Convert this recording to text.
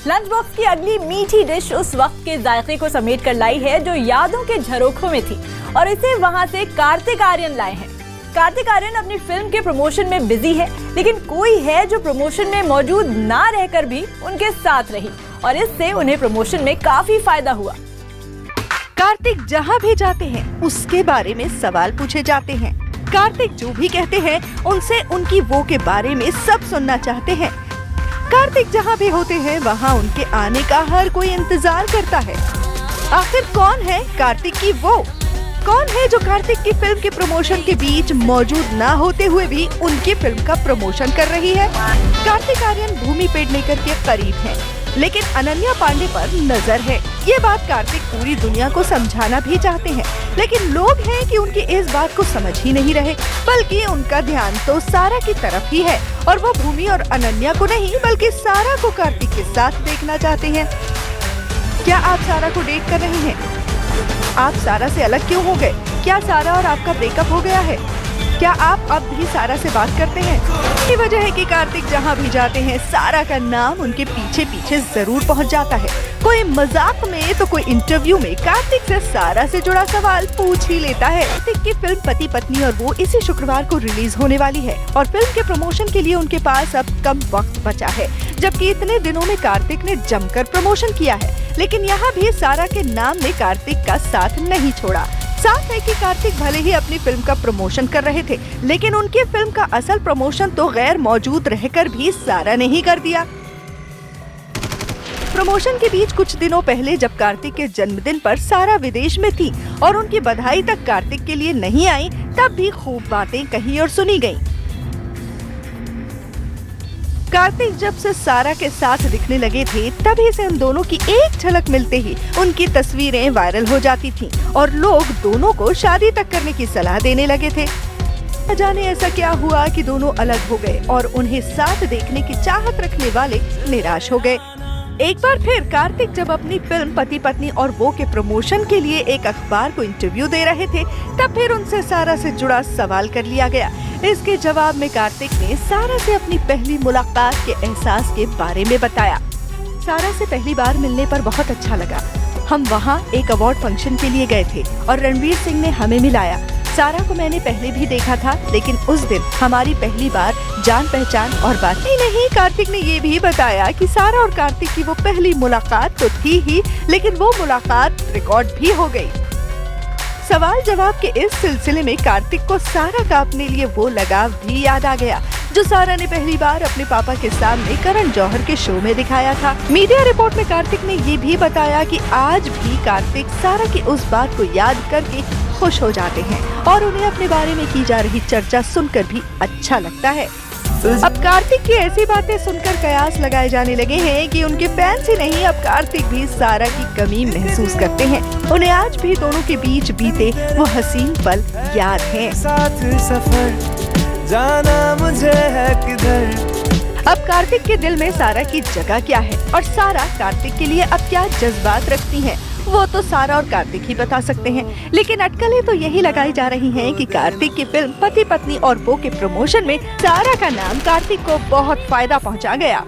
Lunch box की अगली मीठी डिश उस वक्त के जायके को समेट कर लाई है जो यादों के झरोखों में थी, और इसे वहां से कार्तिक आर्यन लाए हैं। कार्तिक आर्यन अपनी फिल्म के प्रमोशन में बिजी है, लेकिन कोई है जो प्रमोशन में मौजूद ना रहकर भी उनके साथ रही, और इससे उन्हें प्रमोशन में काफी फायदा हुआ। कार्तिक जहाँ भी जाते हैं उसके बारे में सवाल पूछे जाते हैं। कार्तिक जो भी कहते हैं उनसे उनकी वो के बारे में सब सुनना चाहते हैं। कार्तिक जहाँ भी होते हैं वहाँ उनके आने का हर कोई इंतजार करता है। आखिर कौन है कार्तिक की वो? कौन है जो कार्तिक की फिल्म के प्रमोशन के बीच मौजूद ना होते हुए भी उनकी फिल्म का प्रमोशन कर रही है? कार्तिक आर्यन भूमि पेडनेकर के करीब हैं, लेकिन अनन्या पांडे पर नजर है। ये बात कार्तिक पूरी दुनिया को समझाना भी चाहते हैं, लेकिन लोग हैं कि उनकी इस बात को समझ ही नहीं रहे, बल्कि उनका ध्यान तो सारा की तरफ ही है, और वो भूमि और अनन्या को नहीं बल्कि सारा को कार्तिक के साथ देखना चाहते हैं। क्या आप सारा को डेट कर रहे हैं? आप सारा से अलग क्यों हो गए? क्या सारा और आपका ब्रेकअप हो गया है? क्या आप अब भी सारा से बात करते हैं? ये वजह है कि कार्तिक जहाँ भी जाते हैं सारा का नाम उनके पीछे पीछे जरूर पहुँच जाता है। कोई मजाक में तो कोई इंटरव्यू में कार्तिक से सारा से जुड़ा सवाल पूछ ही लेता है। कार्तिक की फिल्म पति पत्नी और वो इसी शुक्रवार को रिलीज होने वाली है, और फिल्म के प्रमोशन के लिए उनके पास अब कम वक्त बचा है, जबकि इतने दिनों में कार्तिक ने जमकर प्रमोशन किया है। लेकिन यहाँ भी सारा के नाम ने कार्तिक का साथ नहीं छोड़ा। साथ है कि कार्तिक भले ही अपनी फिल्म का प्रमोशन कर रहे थे, लेकिन उनकी फिल्म का असल प्रमोशन तो गैर मौजूद रहकर भी सारा ने ही कर दिया। प्रमोशन के बीच कुछ दिनों पहले जब कार्तिक के जन्मदिन पर सारा विदेश में थी और उनकी बधाई तक कार्तिक के लिए नहीं आई, तब भी खूब बातें कही और सुनी गयी। कार्तिक जब से सारा के साथ दिखने लगे थे, तभी से उन दोनों की एक झलक मिलते ही उनकी तस्वीरें वायरल हो जाती थीं, और लोग दोनों को शादी तक करने की सलाह देने लगे थे। न जाने ऐसा क्या हुआ कि दोनों अलग हो गए और उन्हें साथ देखने की चाहत रखने वाले निराश हो गए। एक बार फिर कार्तिक जब अपनी फिल्म पति पत्नी और वो के प्रमोशन के लिए एक अखबार को इंटरव्यू दे रहे थे, तब फिर उनसे सारा से जुड़ा सवाल कर लिया गया। इसके जवाब में कार्तिक ने सारा से अपनी पहली मुलाकात के एहसास के बारे में बताया। सारा से पहली बार मिलने पर बहुत अच्छा लगा। हम वहाँ एक अवार्ड फंक्शन के लिए गए थे और रणवीर सिंह ने हमें मिलाया। सारा को मैंने पहले भी देखा था, लेकिन उस दिन हमारी पहली बार जान पहचान और बात ही नहीं। कार्तिक ने ये भी बताया कि सारा और कार्तिक की वो पहली मुलाकात तो थी ही, लेकिन वो मुलाकात रिकॉर्ड भी हो गई। सवाल जवाब के इस सिलसिले में कार्तिक को सारा का अपने लिए वो लगाव भी याद आ गया जो सारा ने पहली बार अपने पापा के सामने करण जौहर के शो में दिखाया था। मीडिया रिपोर्ट में कार्तिक ने ये भी बताया कि आज भी कार्तिक सारा की उस बात को याद करके खुश हो जाते हैं, और उन्हें अपने बारे में की जा रही चर्चा सुनकर भी अच्छा लगता है। अब कार्तिक की ऐसी बातें सुनकर कयास लगाए जाने लगे हैं कि उनके फैंस ही नहीं, अब कार्तिक भी सारा की कमी महसूस करते हैं। उन्हें आज भी दोनों के बीच बीते वो हसीन पल याद हैं। साथ सफर जाना मुझे है किधर। अब कार्तिक के दिल में सारा की जगह क्या है, और सारा कार्तिक के लिए अब क्या जज्बात रखती हैं, वो तो सारा और कार्तिक ही बता सकते हैं। लेकिन अटकलें तो यही लगाई जा रही हैं कि कार्तिक की फिल्म पति पत्नी और वो के प्रमोशन में सारा का नाम कार्तिक को बहुत फायदा पहुंचा गया।